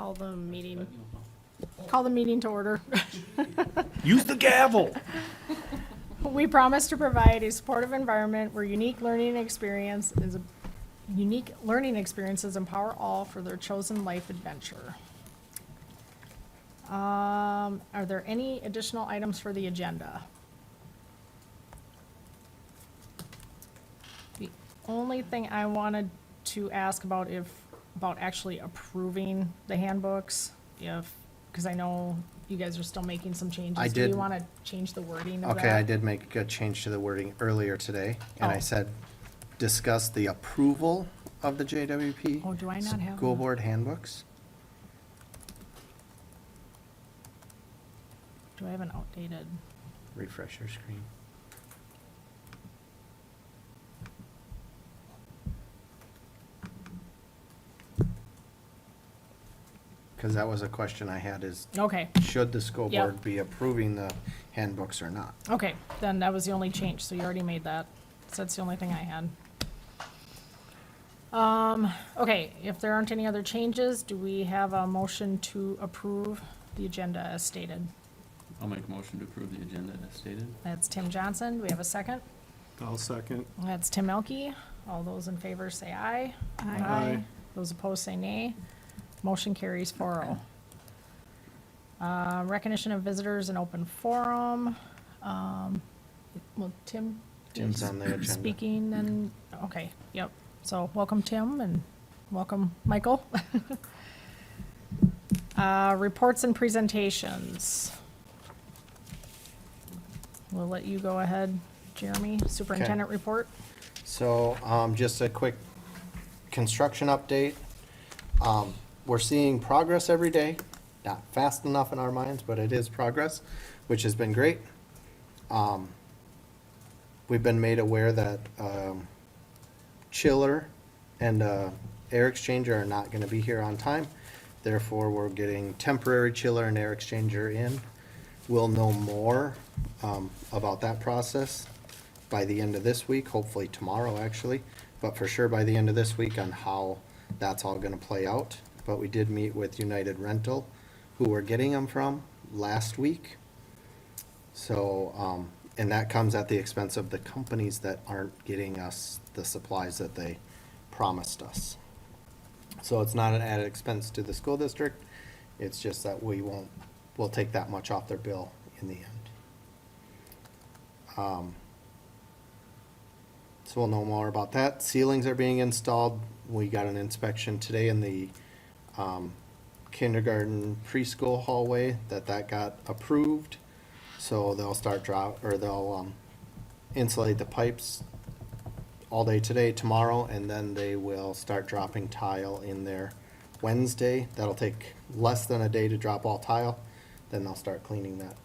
call the meeting to order. Use the gavel. We promise to provide a supportive environment where unique learning experiences empower all for their chosen life adventure. Are there any additional items for the agenda? The only thing I wanted to ask about about actually approving the handbooks, because I know you guys are still making some changes. I Do did. you want to change the wording of that? Okay, I did make a change to the wording earlier today, and I Oh. said, discuss the approval of the JWP. Oh, do I not have School a- board handbooks. Do I have an outdated? Refresh your screen. Because that was a question I had is, Okay, should the school Yep. board be approving the handbooks or not? okay, then that was the only change, so you already made that. So that's the only thing I had. Okay, if there aren't any other changes, do we have a motion to approve the agenda as stated? I'll make a motion to approve the agenda as stated. That's Tim Johnson. Do we have a second? I'll second. That's Tim Elke. All those in favor say aye. Aye. Those opposed say nay. Motion carries 4-0. Recognition of visitors in open forum. Well, Tim? Tim's on the agenda. Speaking and, okay, yep. So welcome, Tim, and welcome, Michael. Reports and presentations. We'll let you go ahead, Jeremy. Superintendent report. So, just a quick construction update. We're seeing progress every day, not fast enough in our minds, but it is progress, which has been great. We've been made aware that, chiller and, air exchanger are not gonna be here on time. Therefore, we're getting temporary chiller and air exchanger in. We'll know more, about that process by the end of this week, hopefully tomorrow, actually, but for sure by the end of this week on how that's all gonna play out. But we did meet with United Rental, who we're getting them from last week. So, and that comes at the expense of the companies that aren't getting us the supplies that they promised us. So it's not an added expense to the school district, it's just that we'll take that much off their bill in the end. So we'll know more about that. Ceilings are being installed. We got an inspection today in the kindergarten preschool hallway that got approved. So they'll start they'll insulate the pipes all day today, tomorrow, and then they will start dropping tile in there Wednesday. That'll take less than a day to drop all tile, then they'll start cleaning that.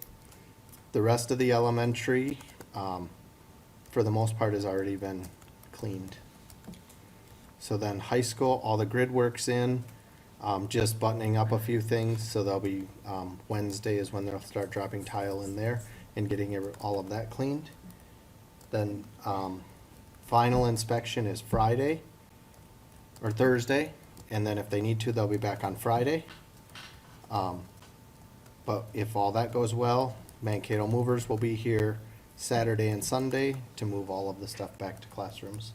The rest of the elementary, for the most part, has already been cleaned. So then high school, all the grid work's in, just buttoning up a few things, so they'll be, Wednesday is when they'll start dropping tile in there and getting all of that cleaned. Then, final inspection is Friday or Thursday, and then if they need to, they'll be back on Friday. But if all that goes well, Mankato movers will be here Saturday and Sunday to move all of the stuff back to classrooms.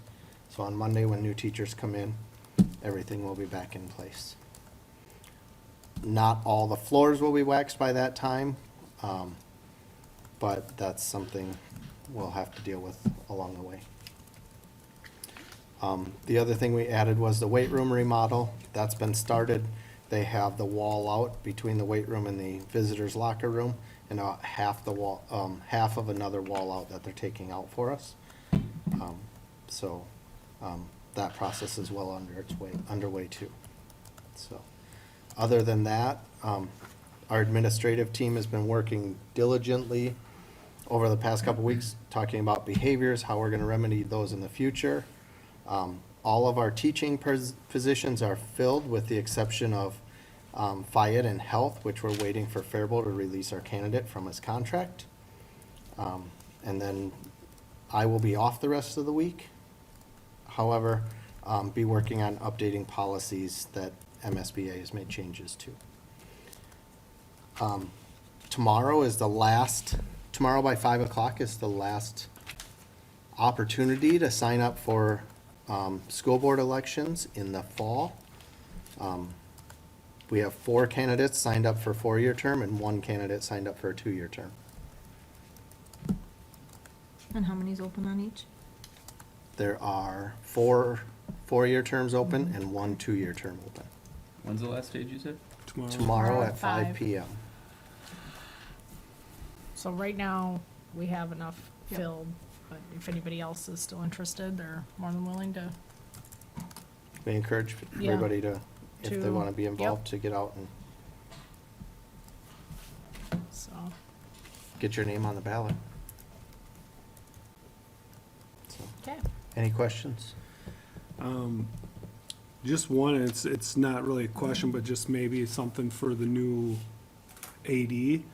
So on Monday, when new teachers come in, everything will be back in place. Not all the floors will be waxed by that time, but that's something we'll have to deal with along the way. The other thing we added was the weight room remodel. That's been started. They have the wall out between the weight room and the visitors' locker room, and half of another wall out that they're taking out for us. So that process is well underway too. So, other than that, our administrative team has been working diligently over the past couple weeks, talking about behaviors, how we're gonna remedy those in the future. All of our teaching positions are filled with the exception of Fayette and Health, which we're waiting for Faribault to release our candidate from his contract. And then I will be off the rest of the week. However, be working on updating policies that MSBA has made changes to. Tomorrow is the last, tomorrow by 5 o'clock is the last opportunity to sign up for school board elections in the fall. We have 4 candidates signed up for a 4-year term and 1 candidate signed up for a 2-year term. And how many's open on each? There are 4 4-year terms open and 1 2-year term open. When's the last date you said? Tomorrow. Tomorrow at 5. 5 PM. So right now, we have enough Yep. filled, but if anybody else is still interested, they're more than willing to. We encourage Yeah. everybody to, if they To- want to be yep. involved, to get out and So, get your name on the ballot. So, okay. any questions? Just one, it's not really a question, but just maybe something for the new AD,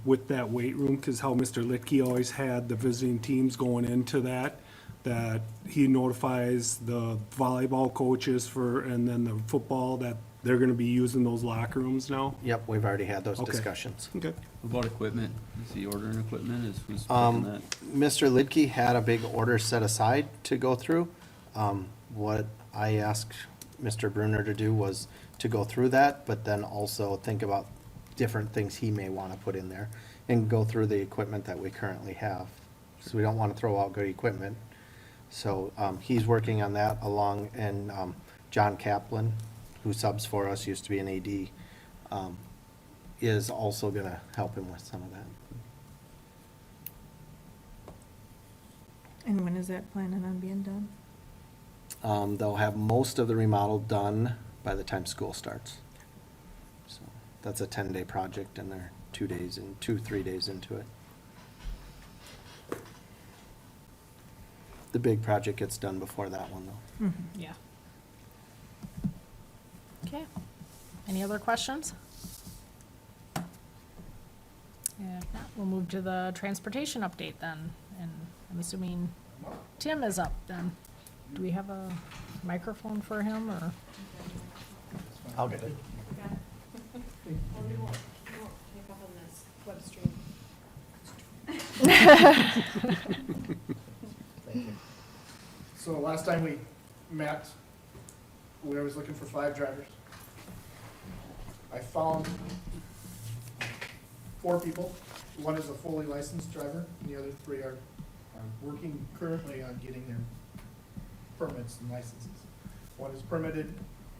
with that weight room, because how Mr. Litke always had the visiting teams going into that he notifies the volleyball coaches and then the football, that they're gonna be using those locker rooms now? Yep, we've already had those Okay. discussions. Okay. What about equipment? Is he ordering equipment? Who's picking Um, that? Mr. Lidke had a big order set aside to go through. What I asked Mr. Bruner to do was to go through that, but then also think about different things he may want to put in there and go through the equipment that we currently have. So we don't want to throw out good equipment. So, he's working on that along, and, John Kaplan, who subs for us, used to be an AD, is also gonna help him with some of that. And when is that planning on being done? They'll have most of the remodel done by the time school starts. So that's a 10-day project, and they're 3 days into it. The big project gets done before that one, though. Yeah. Okay. Any other questions? If not, we'll move to the transportation update then, and I'm assuming Tim is up then. Do we have a microphone for him, or? I'll get it. So last time we met, we was looking for 5 drivers. I found 4 people. One is a fully licensed driver, and the other 3 are working currently on getting their permits and licenses. One is permitted,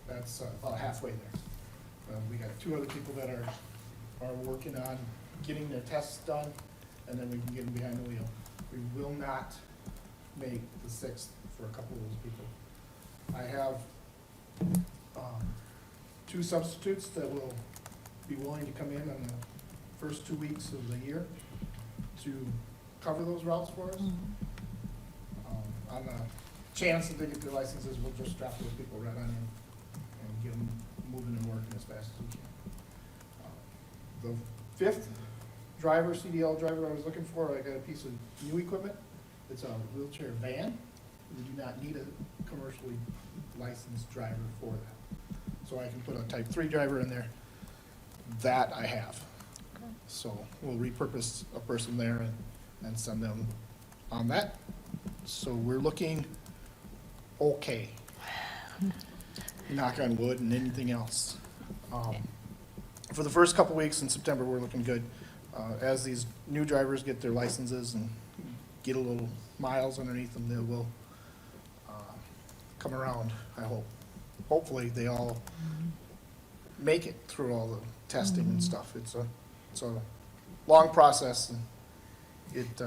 that's about halfway there. We got 2 other people that are working on getting their tests done, and then we can get them behind the wheel. We will not make the 6th for a couple of those people. I have 2 substitutes that will be willing to come in on the first 2 weeks of the year to cover those routes for us. On the chance that they get their licenses, we'll just drop those people right on in and get them moving and working as fast as we can. The 5th driver, CDL driver I was looking for, I got a piece of new equipment. It's a wheelchair van. We do not need a commercially licensed driver for that. So I can put a type 3 driver in there. That I have. So we'll repurpose a person there and send them on that. So we're looking okay. Knock on wood and anything else. For the first couple weeks in September, we're looking good. As these new drivers get their licenses and get a little miles underneath them, they will come around, I hope. Hopefully, they all make it through all the testing and stuff. It's a long process, and it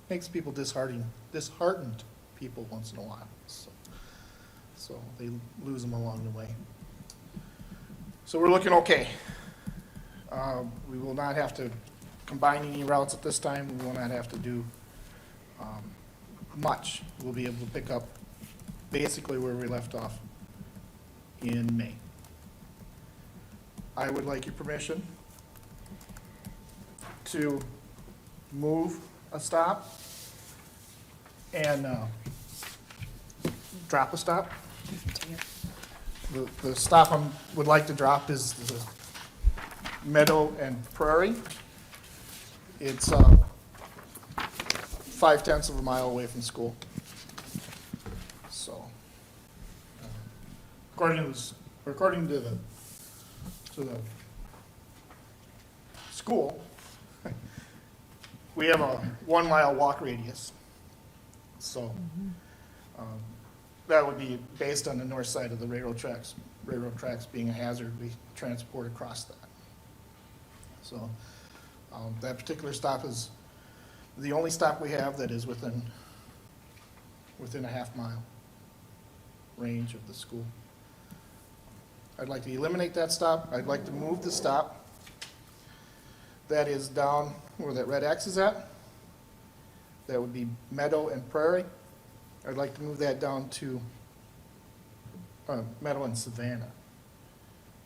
makes people disheartened people once in a while. So they lose them along the way. So we're looking okay. We will not have to combine any routes at this time. We will not have to do much. We'll be able to pick up basically where we left off in May. I would like your permission to move a stop and drop a stop. The stop I would like to drop is the Meadow and Prairie. It's 0.5 of a mile away from school. So, according to the school, we have a 1 mile walk radius. So, that would be based on the north side of the railroad tracks. Railroad tracks being a hazard, we transport across that. So, that particular stop is the only stop we have that is within a half-mile range of the school. I'd like to eliminate that stop. I'd like to move the stop that is down where that red X is at. That would be Meadow and Prairie. I'd like to move that down to Meadow and Savannah.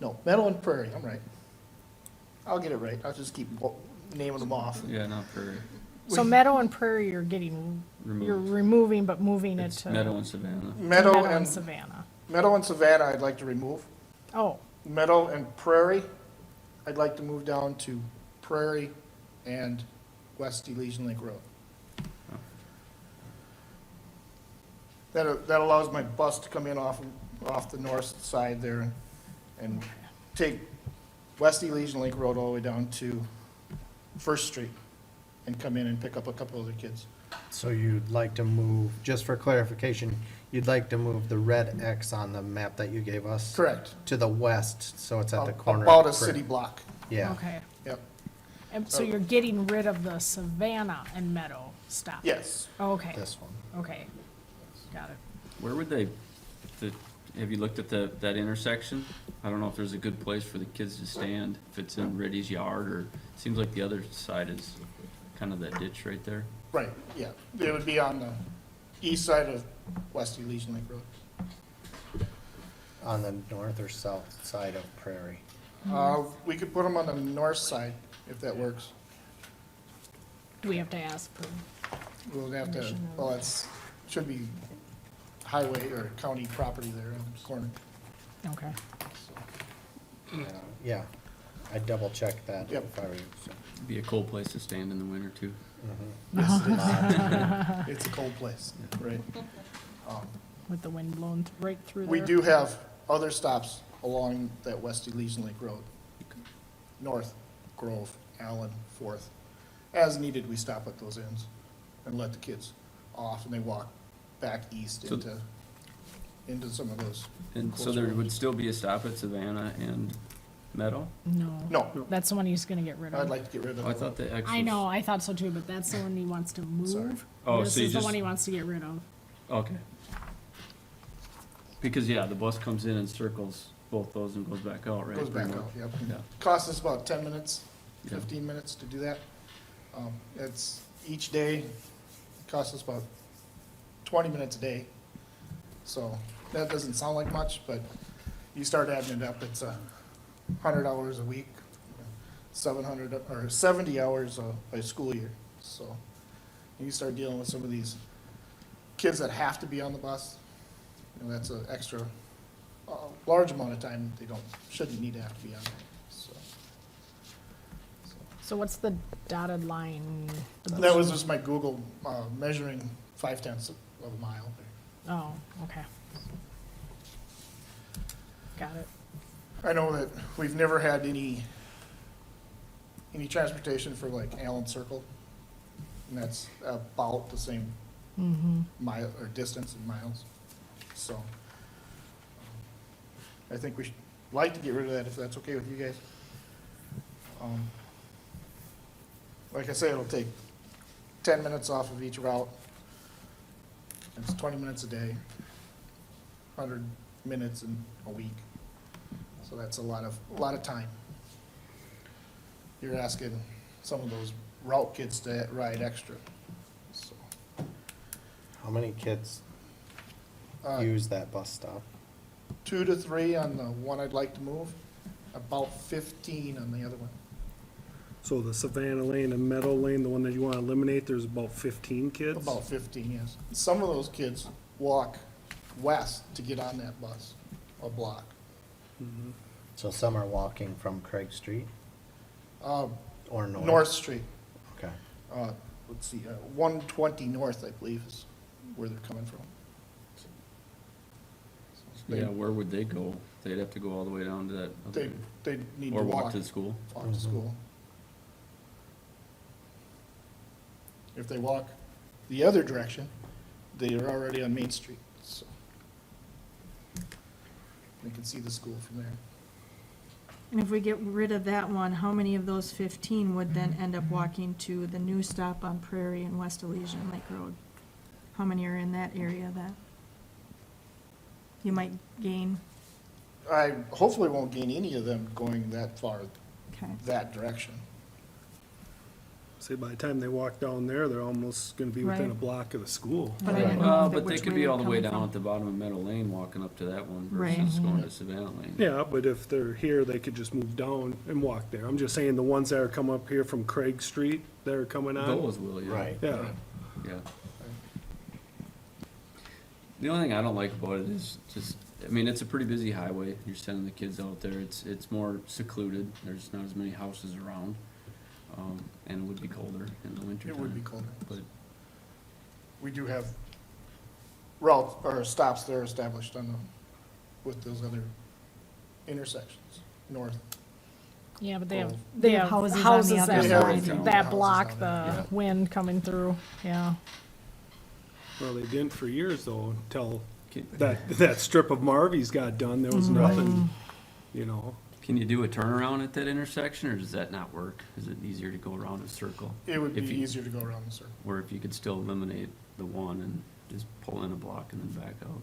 No, Meadow and Prairie, I'm right. I'll get it right. I'll just keep naming them off. Yeah, not Prairie. So Meadow and Prairie, you're getting, you're Removed. removing, but moving it It's to. Meadow and Savannah. Meadow and and Savannah. Savannah, I'd like to remove. Oh, Meadow and Prairie, I'd like to move down to Prairie and West Elysian Lake Road. That allows my bus to come in off the north side there and take West Elysian Lake Road all the way down to First Street and come in and pick up a couple other kids. So you'd like to move, just for clarification, you'd like to move the red X on the map that you gave us? Correct. To the west, so it's at the corner. About of a city block. Yeah. okay. Yep. And so you're getting rid of the Savannah and Meadow stop? Yes. Okay, This one. okay. Got it. Where would they, have you looked at that intersection? I don't know if there's a good place for the kids to stand, if it's in Reddy's yard, or, it seems like the other side is kind of that ditch right there. Right, yeah. It would be on the east side of West Elysian Lake Road. On the north or south side of Prairie. We could put them on the north side, if that works. Do we have to ask for, We'll have to, well, should be highway or county property there in the corner. okay. Yeah, I'd double check that Yep. if I were you. so. Be a cold place to stand in the winter too. It's a cold place, right? With the wind blowing right through there? We do have other stops along that West Elysian Lake Road. North, Grove, Allen, Fourth. As needed, we stop at those ends and let the kids off and they walk back east So- into some of those. And so closer there would roads. still be a stop at Savannah and Meadow? No. No, That's the one he's gonna get rid of. I'd like to get rid of Oh, I that thought one. the X was. I know, I thought so too, but that's the one he wants to Sorry. move. Oh, This so you is the just- one he wants to get rid of. Okay. Because, yeah, the bus comes in and circles both those and goes back out, right? Goes back Pretty out, much. yep. Yeah. Costs us about 10 minutes, Yeah. 15 minutes to do that. It's, each day, costs us about 20 minutes a day. So that doesn't sound like much, but you start adding it up, it's 100 hours a week, 700, or 70 hours a school year. So you start dealing with some of these kids that have to be on the bus, that's an extra, large amount of time they shouldn't need to have to be on there, so. So what's the dotted line? That was just my Google measuring 0.5 of a mile. Oh, okay. Got it. I know that we've never had any transportation for like Allen Circle, and that's about the same Mm-hmm. mile or distance in miles. So I think we should like to get rid of that if that's okay with you guys. Like I say, it'll take 10 minutes off of each route. It's 20 minutes a day, 100 minutes in a week. So that's a lot of time. You're asking some of those route kids to ride extra. So, How many kids use that bus stop? 2 to 3 on the one I'd like to move, about 15 on the other one. So the Savannah Lane and Meadow Lane, the one that you want to eliminate, there's about 15 kids? About 15, yes. Some of those kids walk west to get on that bus, a block. So some are walking from Craig Street or north? North Street, Okay. let's see, 120 North, I believe, is where they're coming from. They- Yeah, where would they go? They'd have to go all the way down to that They, other, they need to or walk. walk to the school. Walk to school. If they walk the other direction, they are already on Main Street, so. They can see the school from there. And if we get rid of that one, how many of those 15 would then end up walking to the new stop on Prairie and West Elysian Lake Road? How many are in that area that you might gain? I hopefully won't gain any of them going that far, Okay. that direction. Say by the time they walk down there, they're almost gonna be within a Right. block of the school. But I Right. didn't know Well, that but they which could way be they're all the way coming down from. at the bottom of Meadow Lane, walking up to that one Right. versus going to Savannah Lane. Yeah, but if they're here, they could just move down and walk there. I'm just saying the ones that are coming up here from Craig Street, that are coming on. Those will, yeah. Right. Yeah, Yeah. The only thing I don't like about it is just, I mean, it's a pretty busy highway. You're sending the kids out there. It's more secluded. There's not as many houses around. And it would be colder in the winter. It would be colder. But We do have routes, or stops there established on the, with those other intersections, north. Yeah, but they have, Well, they have houses on the houses other that, side. that Houses block on the Yeah. wind coming through, yeah. well, they didn't for years though, until can, that strip of Marvy's got done, there was nothing, you know. can you do a turnaround at that intersection, or does that not work? Is it easier to go around a circle? It would be If you- easier to go around the circle. Or if you could still eliminate the one and just pull in a block and then back out?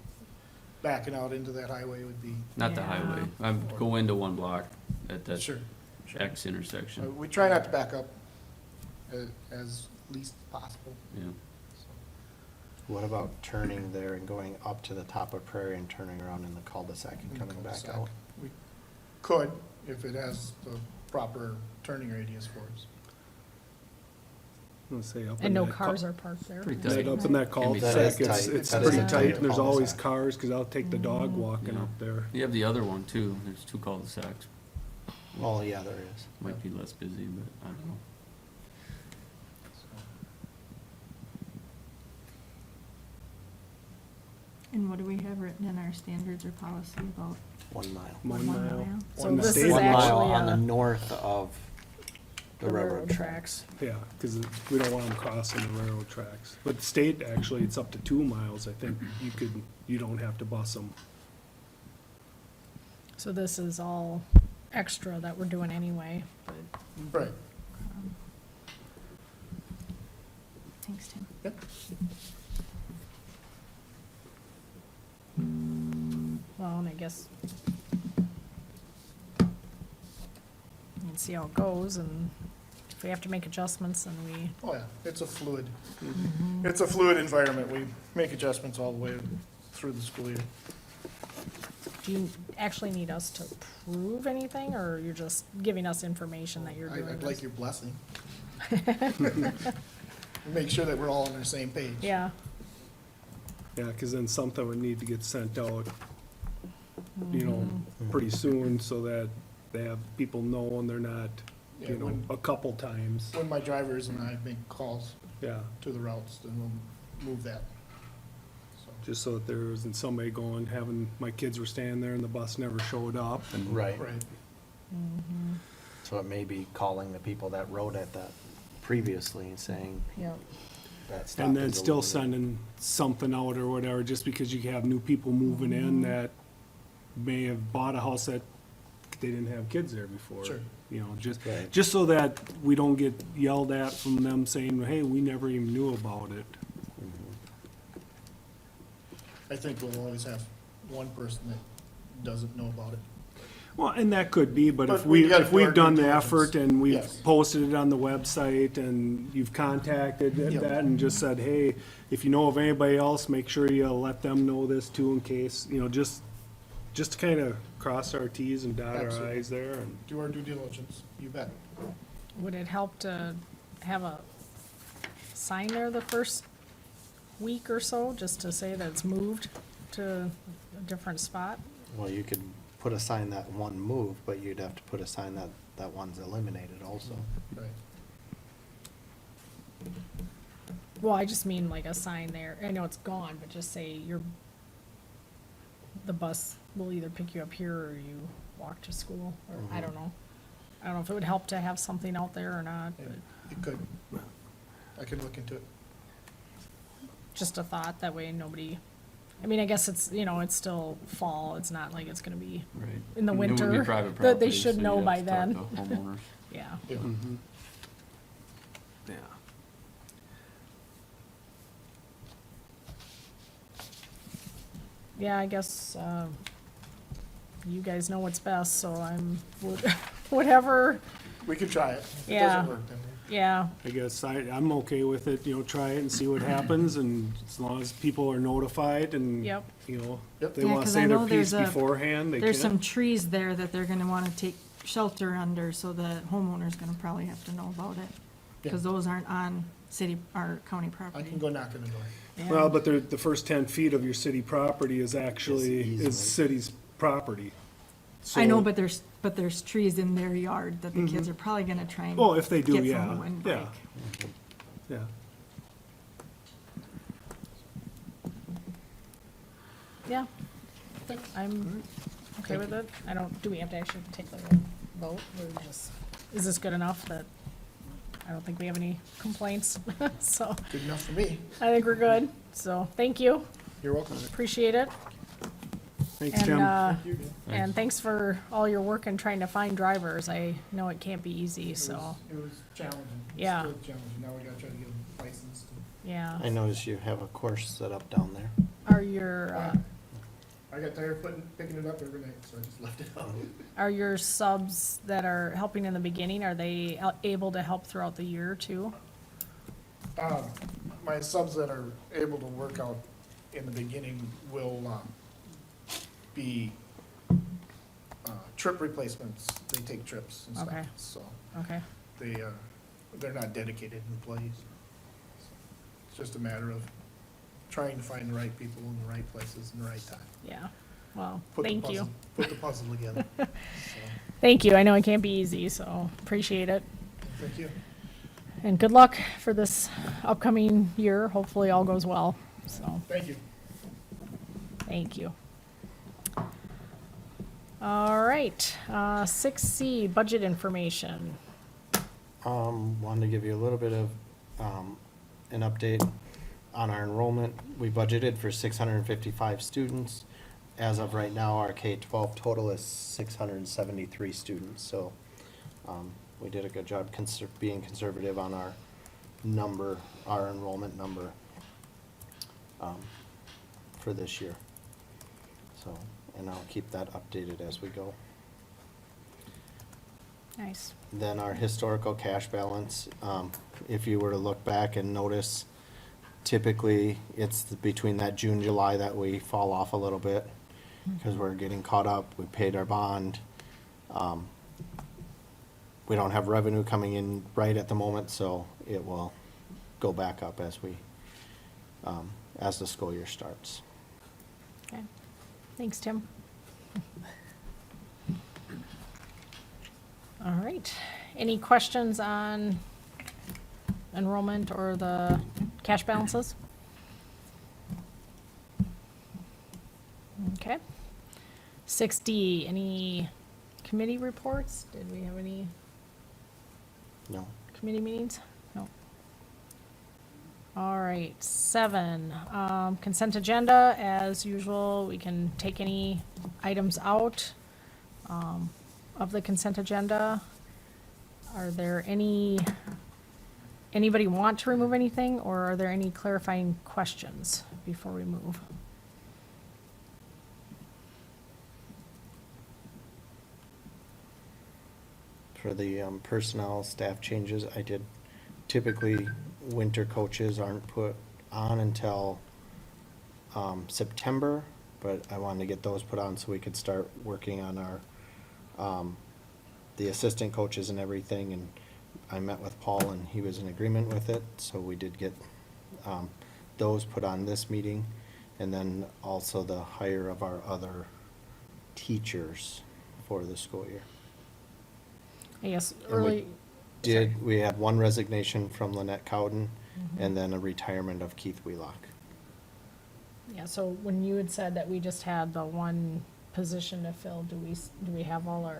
Backing out into that highway would be, Not the Yeah. highway. Go into one block at that sure. X intersection. We try not to back up as least possible. Yeah. So, What about turning there and going up to the top of Prairie and turning around in the cul-de-sac and coming back cul-de-sac. out? We could, if it has the proper turning radius for us. Let's say up in And no that cars are parked there. Pretty That tight. up in that Can be cul-de-sac, tight. it's, That it's is pretty tight. tight, and there's always Cul-de-sac. cars, cause I'll take the dog walking Yeah. up there. You have the other one too. There's two cul-de-sacs. Oh, yeah, there is. Might be less busy, but I don't know. And what do we have written in our standards or policy about 1 mile. 1 mile. So On the this state is One mile actually, on the uh, north of the railroad tracks. Yeah, cause we don't want them crossing the railroad tracks. But the state, actually, it's up to 2 miles, I think you don't have to bus them. So this is all extra that we're doing anyway, but Right. Thanks, Tim. Yep. well, and I guess you can see how it goes, and if we have to make adjustments, then we, Oh, yeah, it's a fluid, it's a fluid environment. We make adjustments all the way through the school year. do you actually need us to prove anything, or you're just giving us information that you're doing I'd this? like your blessing. Make sure that we're all on the same page. Yeah, Yeah, cause then something would need to get sent out, you know, pretty soon, so that they have, people know and they're not, Yeah, you know, when- a couple times, When my drivers and I make calls yeah. to the routes, then we'll move that. So, Just so that there isn't somebody going, having, my kids were standing there and the bus never showed up, and. Right. right, So it may be calling the people that rode at that previously and saying yeah. that stop And then is still eliminated. sending something out or whatever, just because you have new people moving in that may have bought a house that they didn't have kids there before. Sure. You know, Right. just so that we don't get yelled at from them saying, hey, we never even knew about it. I think we'll always have one person that doesn't know about it. Well, and that could be, but But if we we, gotta if do we've our done due the diligence. effort and we've Yes. posted it on the website and you've contacted Yep. that and just said, hey, if you know of anybody else, make sure you let them know this too in case, you know, just to kind of cross our Ts and dot our Absolutely. Is there and. Do our due diligence, you bet. Would it help to have a sign there the first week or so, just to say that it's moved to a different spot? Well, you could put a sign that one moved, but you'd have to put a sign that that one's eliminated also. Right. Well, I just mean like a sign there. I know it's gone, but just say the bus will either pick you up here or you walk to school, or I don't know. I don't know if it would help to have something out there or not, Yeah, but you could. I could look into it. just a thought, that way nobody, I mean, I guess it's, it's still fall, it's not like it's gonna be Right. in the And it would be winter, private that they property, should so know you'd by have to talk then. to homeowners. Yeah, Yeah. Mhm. Yeah. yeah, I guess, you guys know what's best, so whatever, We could try it. If it Yeah. doesn't work, then yeah, I guess I'm okay with it, try it and see what happens, and as long as people are notified and, Yep. Yep. they Yeah, wanna 'cause say I their know piece there's a- beforehand, they There's some can. trees there that they're gonna wanna take shelter under, so the homeowner's gonna probably have to know about it. Cause those aren't on city or county I property. can go knock on the door. yeah. Well, but the first 10 feet of your city property is actually, easement. is city's property. I know, So- but there's trees in their yard that the kids are probably gonna try and Oh, if they do, get from yeah, the windbreak. yeah. Yeah. Yeah, I'm okay with it. Do we have to actually take like a vote, or just, is this good enough that, I don't think we have any complaints, so Good enough for me. I think we're good, so, thank you, You're welcome. appreciate it. Thanks, And, Tim. Thank you. and thanks for all your work in trying to find drivers. I know it can't be easy, so, It was challenging. It's Yeah. still challenging. Now we gotta try to get them licensed. yeah. I noticed you have a course set up down there. Are your, I got tired of picking it up every night, so I just left it out. are your subs that are helping in the beginning, are they able to help throughout the year too? My subs that are able to work out in the beginning will, be, trip replacements. They take trips and stuff. Okay. So Okay, they're not dedicated employees. It's just a matter of trying to find the right people in the right places in the right time. yeah, well, Put the thank you. puzzle- Put the puzzle together. So, Thank you, I know it can't be easy, so appreciate it. thank you. And good luck for this upcoming year. Hopefully all goes well, so, Thank you. thank you. All right, 6C, budget information. Wanted to give you a little bit of, an update on our enrollment. We budgeted for 655 students. As of right now, our K-12 total is 673 students, so, we did a good job being conservative on our number, our enrollment number, for this year. So, and I'll keep that updated as we go. Nice. Then our historical cash balance, if you were to look back and notice, typically, it's between that June, July that we fall off a little bit, because we're getting caught up, we paid our bond. We don't have revenue coming in right at the moment, so it will go back up as as the school year starts. Okay, thanks, Tim. All right, any questions on enrollment or the cash balances? Okay. 6D, any committee reports? Did we have any No? committee meetings? No. All right, 7, consent agenda, as usual, we can take any items out of the consent agenda. Are there anybody want to remove anything, or are there any clarifying questions before we move? For the personnel staff changes, I did, typically, winter coaches aren't put on until September, but I wanted to get those put on so we could start working on our, the assistant coaches and everything, and I met with Paul and he was in agreement with it, so we did get those put on this meeting, and then also the hire of our other teachers for the school year. I guess And we early. We had one resignation from Lynette Cowden, and then a retirement of Keith Wheelock. Yeah, so when you had said that we just had the one position to fill, do we have all our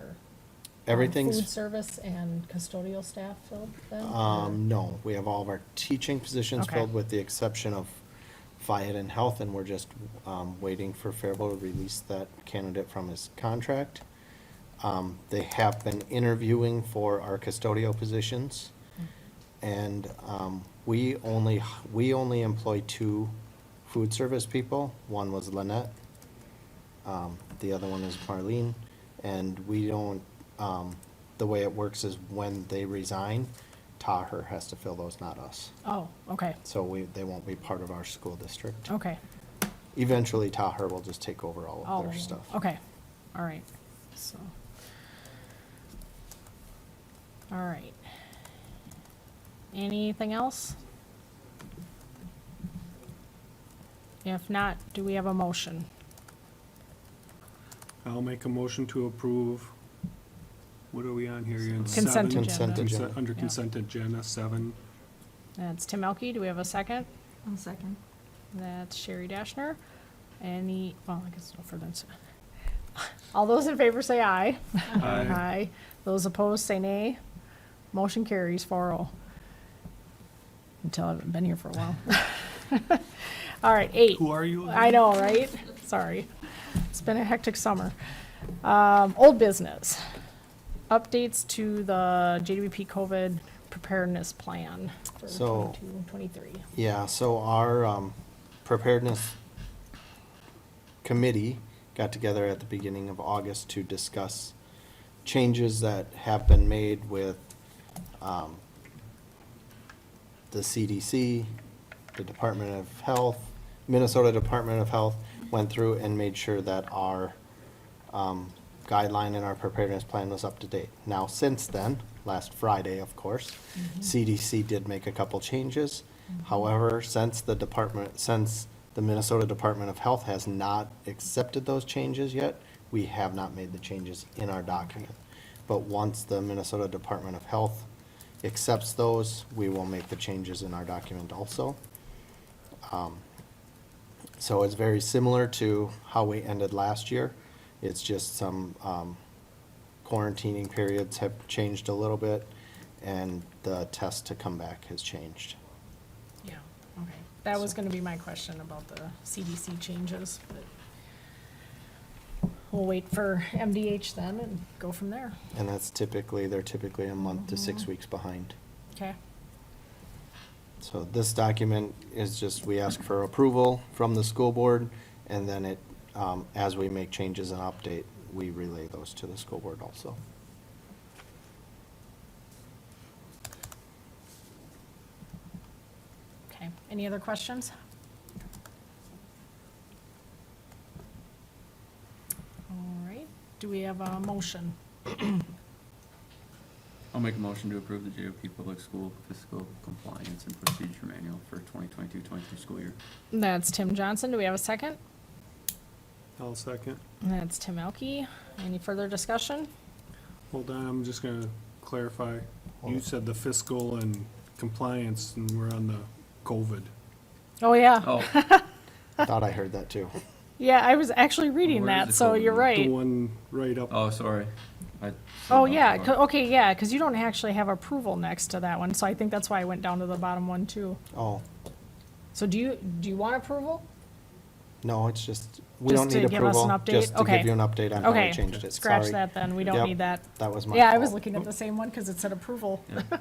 food Everything's, service and custodial staff filled then? or- no, we have all of our teaching positions Okay. filled with the exception of Fayette and Health, and we're just, waiting for Faribault to release that candidate from his contract. They have been interviewing for our custodial positions, and, we only employ 2 food service people. One was Lynette, the other one is Marlene, and we don't, the way it works is when they resign, Taher has to fill those, not us. Oh, okay, So they won't be part of our school district. okay. Eventually, Taher will just take over all All of their of them. stuff. Okay, all right, so. All right. Anything else? If not, do we have a motion? I'll make a motion to approve, what are we on here again? Consent Seven? agenda. Consent agenda. Under Yeah. consent agenda, 7. That's Tim Elke, do we have a second? One second. That's Sherry Dashner. Well, I guess no further. All those in favor say aye. Aye. Those opposed say nay. Motion carries 4-0. Until I haven't been here for a while. All right, 8. Who are you? I know, right? Sorry. It's been a hectic summer. Old business. Updates to the JWP COVID preparedness plan for So- 22-23. Yeah, so our preparedness committee got together at the beginning of August to discuss changes that have been made with the CDC, the Department of Health, Minnesota Department of Health went through and made sure that our guideline in our preparedness plan was up to date. Now, since then, last Friday, of course, CDC did make a couple changes. However, since the Minnesota Department of Health has not accepted those changes yet, we have not made the changes in our document. But once the Minnesota Department of Health accepts those, we will make the changes in our document also. So it's very similar to how we ended last year. It's just some quarantining periods have changed a little bit, and the test to come back has changed. Yeah, okay. That was gonna be my question about the CDC changes, but we'll wait for MDH then and go from there. And they're typically a month to 6 weeks behind. Okay, So this document is just, we ask for approval from the school board, and then it, as we make changes and update, we relay those to the school board also. okay. Any other questions? All right, do we have a motion? I'll make a motion to approve the JWP Public School Fiscal Compliance and Procedure Manual for 2022-23 school year. That's Tim Johnson. Do we have a second? I'll second. That's Tim Elke. Any further discussion? Hold on, I'm just gonna clarify. Hold You on. said the fiscal and compliance, and we're on the COVID. Oh, yeah. Oh, Thought I heard that too. Yeah, I was actually reading Where is that, the so COVID you're one? right. The one right up. oh, sorry. Oh, yeah, okay, yeah, because you don't actually have approval next to that one, so I think that's why I went down to the bottom one, too. Oh, So do you want approval? no, it's just, we Just don't to need give us an approval, update? just to Okay. give you an update on how we Okay, changed it. scratch Sorry. that then, we don't Yep, need that. That was my Yeah, I was fault. looking at the same one, because it said approval. Yeah.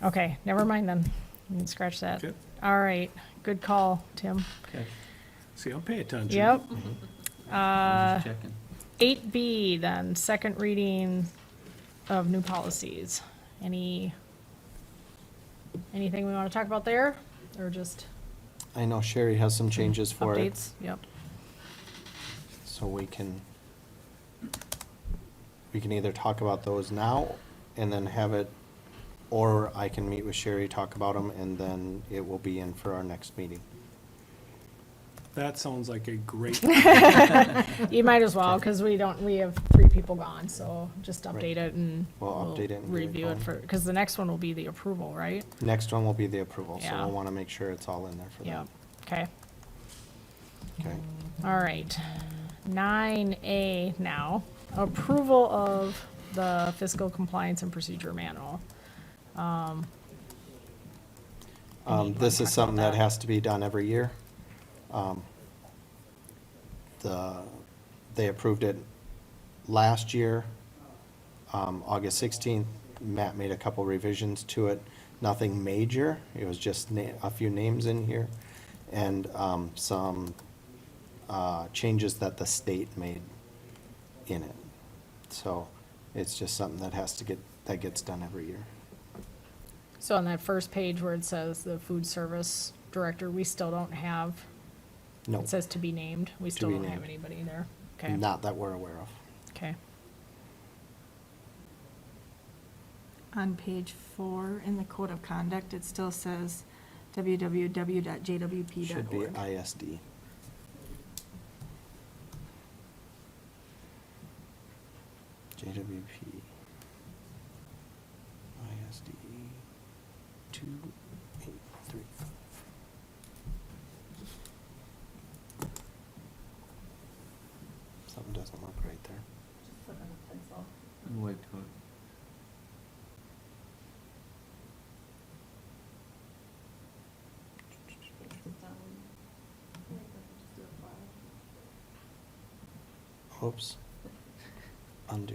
Okay, never mind then, you can scratch that. Okay. All right, good call, Tim. Okay. See, I'll pay attention. Yep. Just checking. 8B then, second reading of new policies. Anything we want to talk about there, or just I know Sherry has some changes for it, updates? Yep. so we can either talk about those now and then have it, or I can meet with Sherry, talk about them, and then it will be in for our next meeting. That sounds like a great, You might as well, because we have 3 people gone, so just Right. update it and We'll update it and get it review it going. for, because the next one will be the approval, right? Next one will be the approval, so Yeah. we'll want to make sure it's all in there for Yeah, that. okay. Okay. All right. 9A now, approval of the fiscal compliance and procedure manual. Any This wanna is talk something about that that? has to be done every year. They approved it last year, August 16th. Matt made a couple revisions to it, nothing major. It was just a few names in here and some changes that the state made in it. So it's just something that that gets done every year. So on that first page where it says the food service director, we still don't have, No, it says to be named, we still be don't have named. anybody there. Okay, not that we're aware of. okay. On page 4 in the code of conduct, it still says www.jwp.org. Should be ISD. JWP. ISD 283. Something doesn't look right there. Wait till it. Oops. Undo.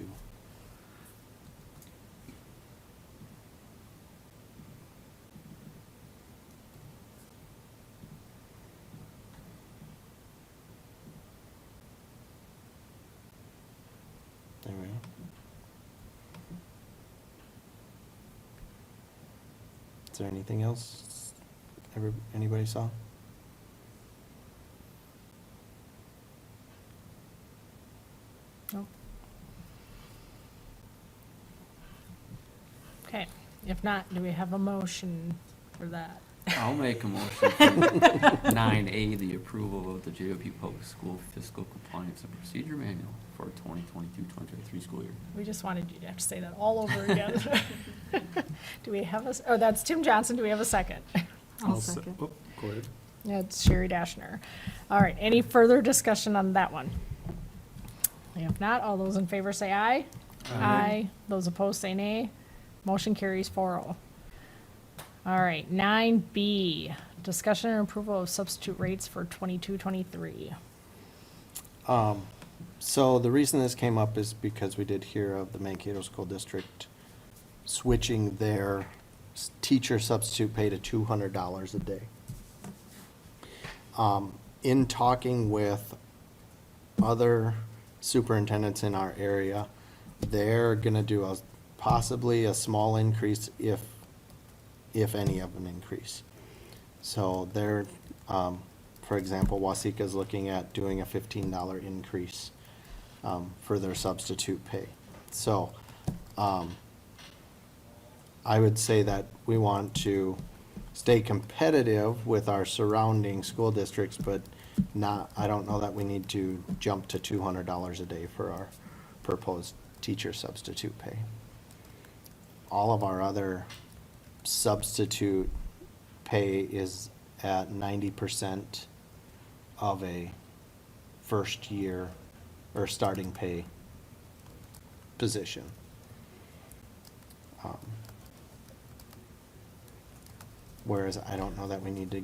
There we go. Is there anything else anybody saw? Nope. Okay, if not, do we have a motion for that? I'll make a motion for 9A, the approval of the JWP Public School Fiscal Compliance and Procedure Manual for 2022-2023 school year. We just wanted you to have to say that all over again. Do we have oh, that's Tim Johnson, do we have a second? I'll second. Oh, go ahead. Yeah, it's Sherry Dashner. All right, any further discussion on that one? If not, all those in favor say aye. Aye. Those opposed say nay. Motion carries 4-0. All right, 9B, discussion and approval of substitute rates for 22-23. So the reason this came up is because we did hear of the Mankato School District switching their teacher substitute pay to $200 a day. In talking with other superintendents in our area, they're gonna do possibly a small increase if any of an increase. So they're, for example, Waseca's looking at doing a $15 increase for their substitute pay. So I would say that we want to stay competitive with our surrounding school districts, but I don't know that we need to jump to $200 a day for our proposed teacher substitute pay. All of our other substitute pay is at 90% of a first year or starting pay position. Whereas I don't know that we need to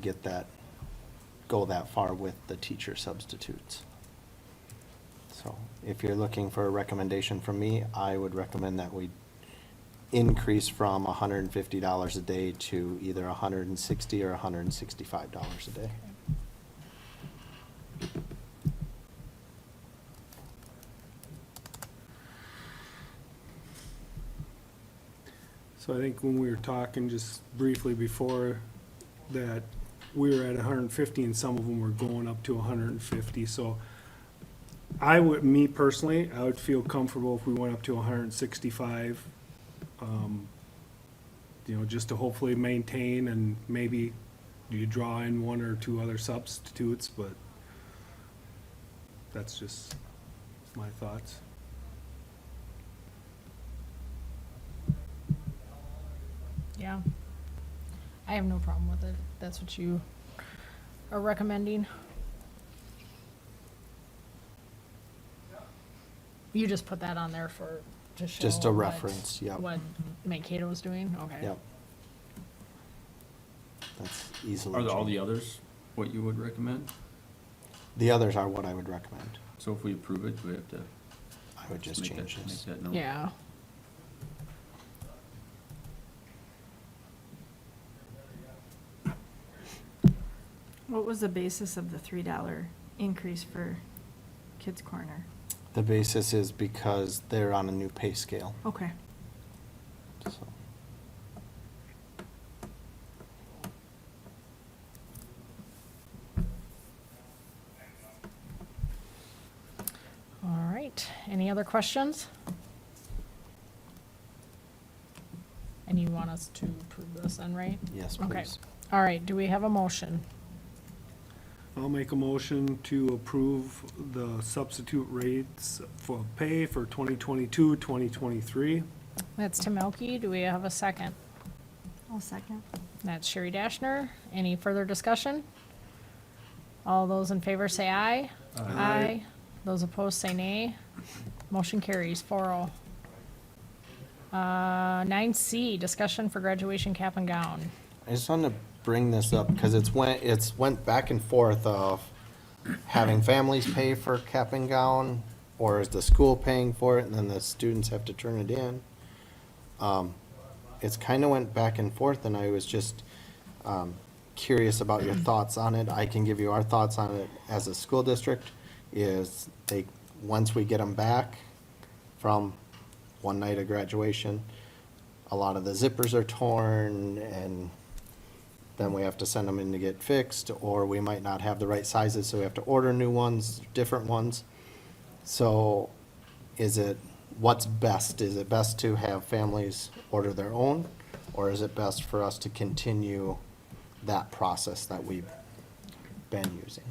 go that far with the teacher substitutes. So if you're looking for a recommendation from me, I would recommend that we increase from $150 a day to either $160 or $165 a day. So I think when we were talking just briefly before that, we were at 150 and some of them were going up to 150. So me personally, I would feel comfortable if we went up to 165. Just to hopefully maintain, and maybe you draw in one or two other substitutes, but That's just my thoughts. Yeah. I have no problem with it. That's what you are recommending. You just put that on there for, to show. Just a what- reference, yep. What Mankato's doing, okay. Yep. That's easily. Are all the changed. others what you would recommend? The others are what I would recommend. So if we approve it, do we have to I would just make that, change make this. that note? Yeah. What was the basis of the $3 increase for Kids Corner? The basis is because they're on a new pay scale, Okay. so. All right, any other questions? And you want us to approve this then, right? Yes, Okay. please. All right, do we have a motion? I'll make a motion to approve the substitute rates for pay for 2022, 2023. That's Tim Elke, do we have a second? I'll second. That's Sherry Dashner. Any further discussion? All those in favor say aye. Aye. Those opposed say nay. Motion carries 4-0. 9C, discussion for graduation cap and gown. I just wanted to bring this up because it's went back and forth of having families pay for cap and gown, or is the school paying for it and then the students have to turn it in? It's kind of went back and forth, and I was just curious about your thoughts on it. I can give you our thoughts on it as a school district. Is once we get them back from one night of graduation, a lot of the zippers are torn, and then we have to send them in to get fixed, or we might not have the right sizes, so we have to order new ones, different ones. So what's best? Is it best to have families order their own, or is it best for us to continue that process that we've been using?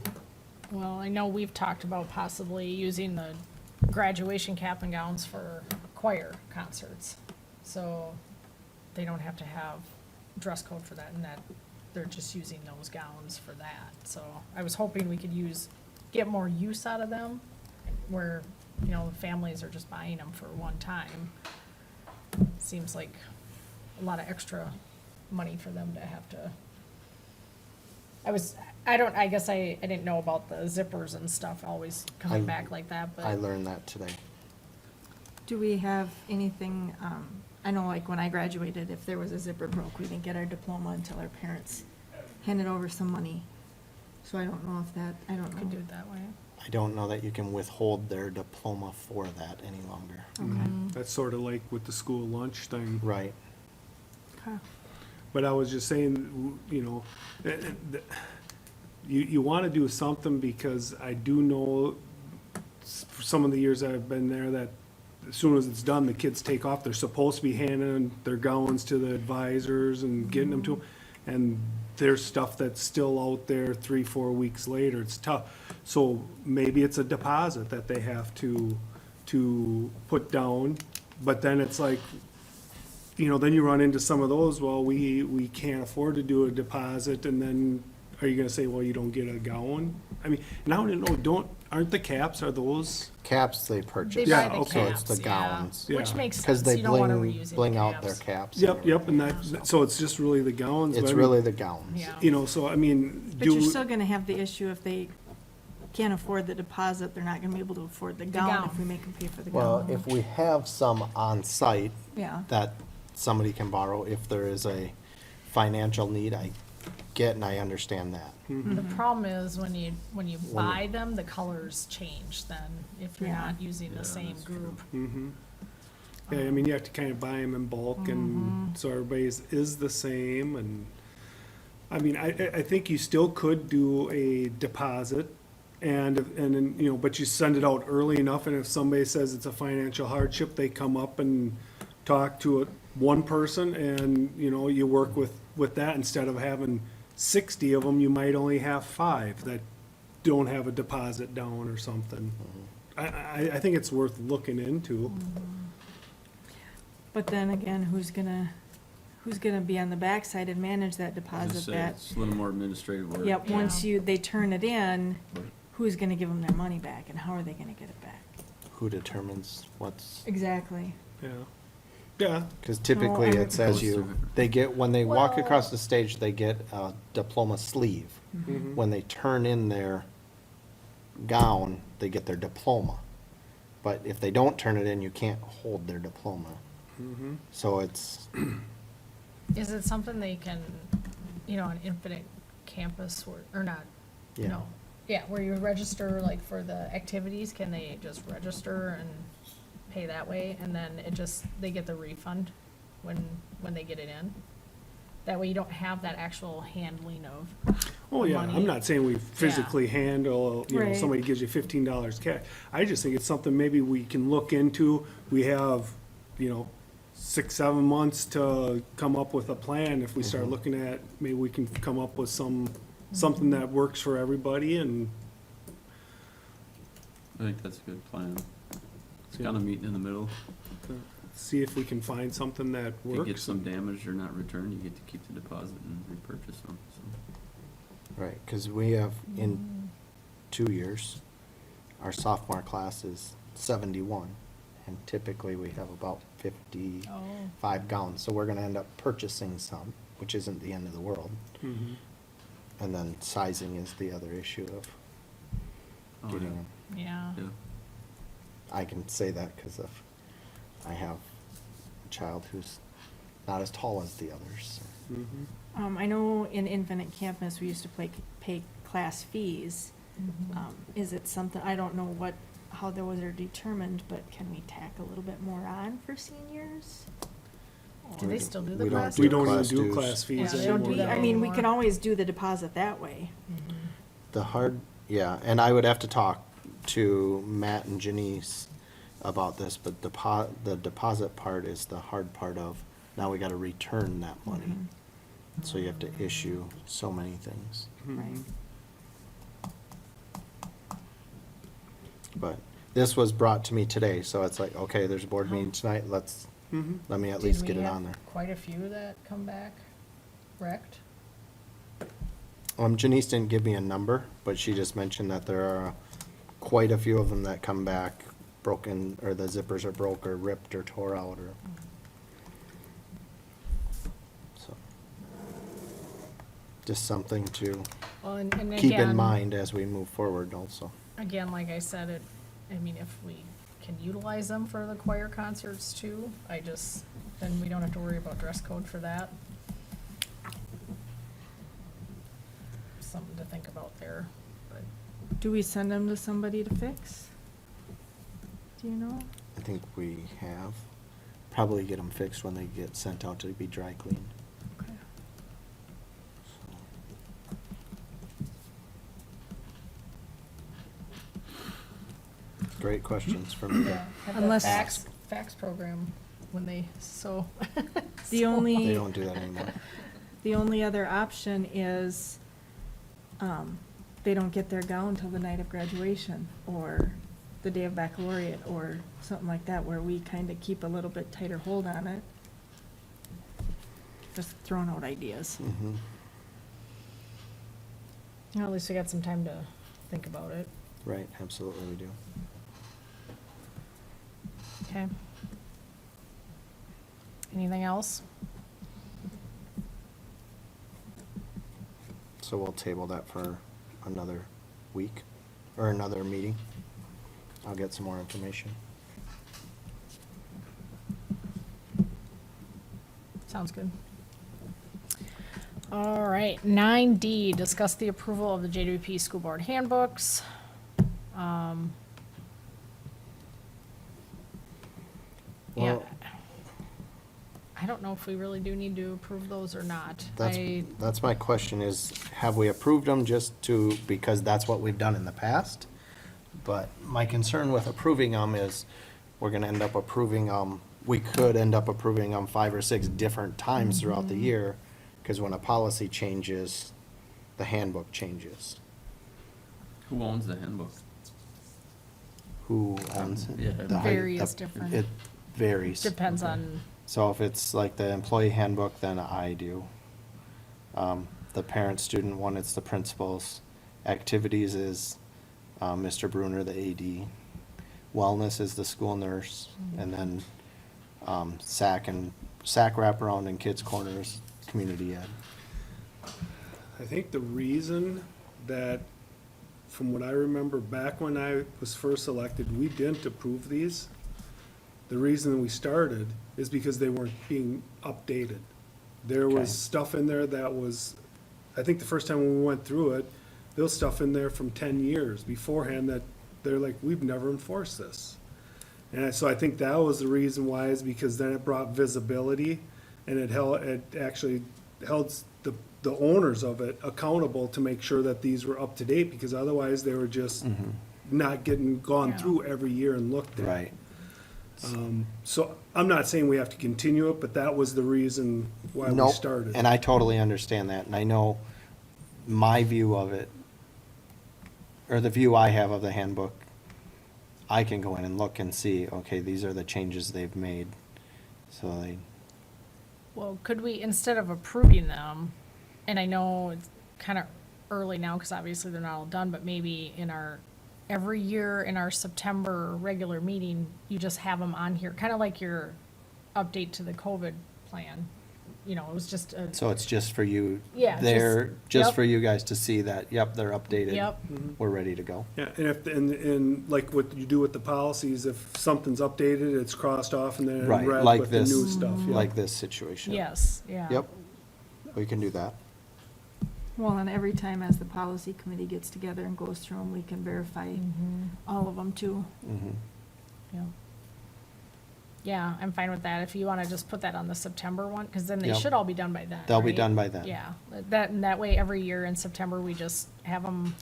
Well, I know we've talked about possibly using the graduation cap and gowns for choir concerts. So they don't have to have dress code for that, and that they're just using those gowns for that. So I was hoping we could get more use out of them, where, the families are just buying them for one time. Seems like a lot of extra money for them to have to. I guess I didn't know about the zippers and stuff always coming back like that, but. I learned that today. Do we have anything, I know like when I graduated, if there was a zipper broke, we didn't get our diploma until our parents handed over some money. So I don't know if that, I don't Could do know. it that way. I don't know that you can withhold their diploma for that any longer. Okay. That's sort of like with the school lunch thing. Right. Okay. But I was just saying, you want to do something, because I do know for some of the years I've been there that as soon as it's done, the kids take off. They're supposed to be handing their gowns to the advisors and getting them to them. And there's stuff that's still out there 3-4 weeks later. It's tough. So maybe it's a deposit that they have to put down. But then it's like, then you run into some of those, well, we can't afford to do a deposit, and then are you gonna say, well, you don't get a gown? I mean, and I don't know, aren't the caps, are those? Caps they purchase. They buy Yeah, the okay. So caps, it's the yeah, gowns. which Yeah. makes Because sense, they you don't wanna reuse the bling out their caps. caps. Yep, yep, and that, so it's just really the gowns. but It's I mean, really the gowns. Yeah. So I mean, But you're still gonna have the issue if they can't afford the deposit, they're not gonna be able to afford the gown gown. if we make them pay for the Well, gown. if we have some on site Yeah. that somebody can borrow, if there is a financial need, I get and I understand that. The problem is when you buy them, the colors change then, if you're Yeah. not using the same group. Yeah, I mean, you have to kind of buy them in bulk, Mm-hmm. and so everybody's is the same, and, I mean, I think you still could do a deposit, and then, but you send it out early enough, and if somebody says it's a financial hardship, they come up and talk to one person, and, you work with that, instead of having 60 of them, you might only have 5 that don't have a deposit down or something. I think it's worth looking into. But then again, who's gonna be on the backside and manage that I was deposit gonna say, that? it's a little more administrative work. Yep, once Yeah. they turn it in, who's gonna give them their money back and how are they gonna get it back? Who determines what's, Exactly. Yeah. Yeah, because typically I'm- it says they get, when they walk Well- across the stage, they get a diploma sleeve. mhm, When they turn in their gown, they get their diploma. But if they don't turn it in, you can't hold their diploma. mhm. So it's, Is it something they can, an infinite campus or not? yeah. No. Yeah, where you register like for the activities, can they just register and pay that way? And then they get the refund when they get it in? That way you don't have that actual handling of. Oh, yeah, money. I'm not saying we physically handle, Right. somebody gives you $15 cash. I just think it's something maybe we can look into. We have, 6, 7 months to come up with a plan. If we start looking at, maybe we can come up with something that works for everybody and. I think that's a good plan. It's kind of meeting in the middle. See if we can find something that If you get works. some damaged or not returned, you get to keep the deposit and repurchase them, so. Right, because we have in 2 years, our sophomore class is 71, and typically we have about 55 gowns, so we're gonna end up purchasing some, which isn't the end of the world. Mhm. And then sizing is the other issue of Oh, getting yeah. them. Yeah. Yeah. I can say that because I have a child who's not as tall as the others. Mhm. I know in Infinite Campus, we used to pay class fees. Is it something, I don't know how those are determined, but can we tack a little bit more on for seniors? Do they still do the We don't class? do We don't even class do dues. class fees Yeah, they anymore. don't do that I mean, we can anymore. always do the deposit that way. Yeah, and I would have to talk to Matt and Janice about this, but the deposit part is the hard part of, now we gotta return that money. Mhm. So you have to issue so many things. Right. But this was brought to me today, so it's like, okay, there's a board meeting tonight, Mhm. let me at Did least we get it have on there. Quite a few that come back wrecked. Janice didn't give me a number, but she just mentioned that there are quite a few of them that come back broken, or the zippers are broke, or ripped, or tore out, or. So. Just something to Well, and keep in again- mind as we move forward also. Again, like I said, if we can utilize them for the choir concerts too, then we don't have to worry about dress code for that. Something to think about there, but. Do we send them to somebody to fix? Do you know? I think we have, probably get them fixed when they get sent out to be dry cleaned. Okay. Great questions from you. Have the Unless- fax program when they sew. The They only, don't do that anymore. the only other option is, they don't get their gown till the night of graduation, or the day of baccalaureate, or something like that, where we kind of keep a little bit tighter hold on it. Just throwing out ideas. Mhm. Well, at least we got some time to think about it. Right, absolutely we do. Okay. Anything else? So we'll table that for another week, or another meeting. I'll get some more information. Sounds good. All right, 9D, discuss the approval of the JWP School Board Handbooks. Yeah. Well- I don't know if we really do need to approve those or not. That's my question is, have we approved them just because that's what we've done in the past? But my concern with approving them is, we're gonna end up approving them, we could end up approving them 5 or 6 different times throughout the year, because when a policy changes, the handbook changes. Who owns the handbook? Who owns it? Yeah. The high- Various the- different- It varies. Depends Okay. on, So if it's like the employee handbook, then I do. The parent-student one, it's the principal's. Activities is, Mr. Bruner, the AD. Wellness is the school nurse, and then, SAC wraparound and kids corners, community ed. I think the reason that, from what I remember back when I was first elected, we didn't approve these. The reason we started is because they weren't being updated. There Okay. was stuff in there that was, I think the first time when we went through it, there was stuff in there from 10 years beforehand that they're like, we've never enforced this. And so I think that was the reason why, is because then it brought visibility, and it actually held the owners of it accountable to make sure that these were up to date, because otherwise they were just not gone Yeah. through every year and looked at. Right. So I'm not saying we have to continue it, but that was the reason why we Nope, started. and I totally understand that, and I know my view of it, or the view I have of the handbook, I can go in and look and see, okay, these are the changes they've made. So they, well, could we, instead of approving them, and I know it's kind of early now, because obviously they're not all done, but maybe every year in our September regular meeting, you just have them on here, kind of like your update to the COVID plan. You know, it was just a, so it's just for you. Yeah, just- They're just yep. for you guys to see that, yep, they're updated. Yep. We're ready to go. Yeah, and like what you do with the policies, if something's updated, it's crossed off and then Right, red like with the this, new stuff. yeah. like this situation. yes, yeah. Yep, we can do that. Well, and every time as the policy committee gets together and goes through them, we can verify Mhm. all of them too. Mhm. Yeah. Yeah, I'm fine with that. If you want to just put that on the September one, because then they Yep. should all be done by then. They'll be right? done by then. Yeah, and that way, every year in September, we just have them.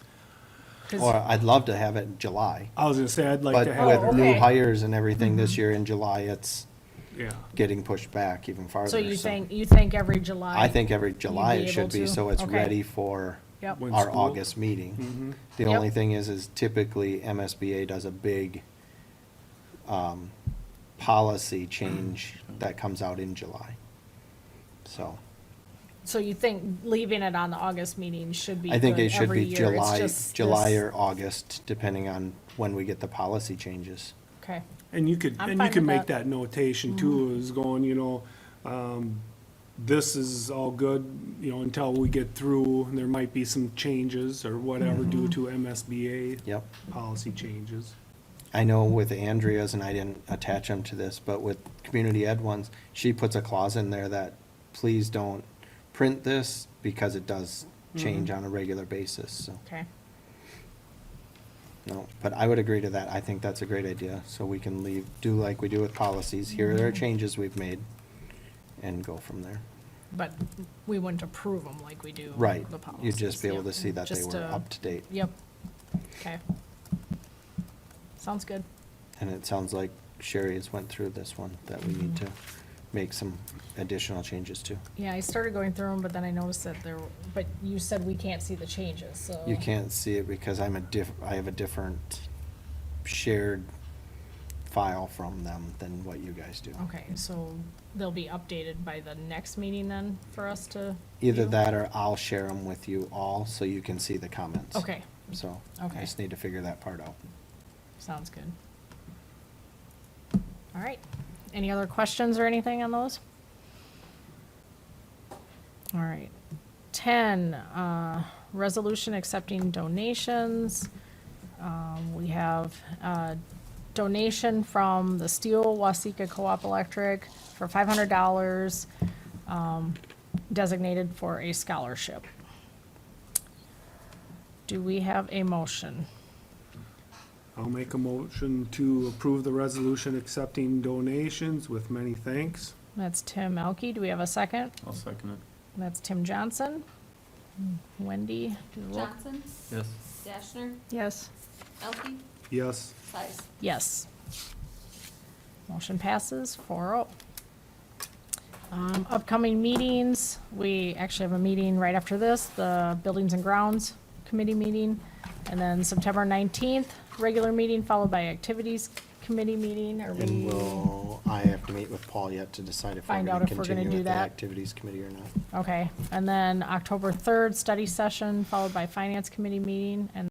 Or I'd love to have it in July, I was gonna say, I'd like but to have. with new okay. hires and everything this year in July, it's Yeah. getting pushed back even farther. So you think every July? I think every July be it should able be, to? so it's Okay. ready for Yep, When our school- August meeting. Mhm. The Yep. only thing is typically MSBA does a big, policy change that comes out in July. So, so you think leaving it on the August meeting should be I think good it should every be year? It's just July this- or August, depending on when we get the policy changes. Okay, And you could, I'm and you fine can with make that. that notation too, is going, this is all good, until we get through, and there might be some changes or whatever due to MSBA Yep. policy changes. I know with Andrea's, and I didn't attach them to this, but with community ed ones, she puts a clause in there that please don't print this because it does change on a regular basis, so. okay. No, but I would agree to that. I think that's a great idea, so we can do like we do with policies. Here are changes we've made, and go from there. But we wouldn't approve them like we do Right. the policies. You'd just be able Yep. to see that they Just, were up to date. Yep. Okay. Sounds good. And it sounds like Sherry has went through this one, that we need to make some additional changes to. Yeah, I started going through them, but then I noticed that but you said we can't see the changes, so. You can't see it because I have a different shared file from them than what you guys do. Okay, so they'll be updated by the next meeting then for us to? Either view? that or I'll share them with you all so you can see the comments. Okay, So, I Okay. just need to figure that part out. sounds good. All right. Any other questions or anything on those? All right. 10, resolution accepting donations. We have a donation from the Steel Wasika Co-op Electric for $500, designated for a scholarship. Do we have a motion? I'll make a motion to approve the resolution accepting donations with many thanks. That's Tim Elke. Do we have a second? I'll second it. That's Tim Johnson. Wendy? do the roll- Johnson, Yes. Dashner, Yes. Elke, Yes. Size. Yes. Motion passes 4-0. Upcoming meetings, we actually have a meeting right after this, the Buildings and Grounds Committee meeting. And then September 19th, regular meeting followed by activities committee meeting. Are And we, I have to meet with Paul yet to decide if we're Find gonna out if we're gonna continue do with the that. activities committee or not. okay. And then October 3rd, study session followed by finance committee meeting. And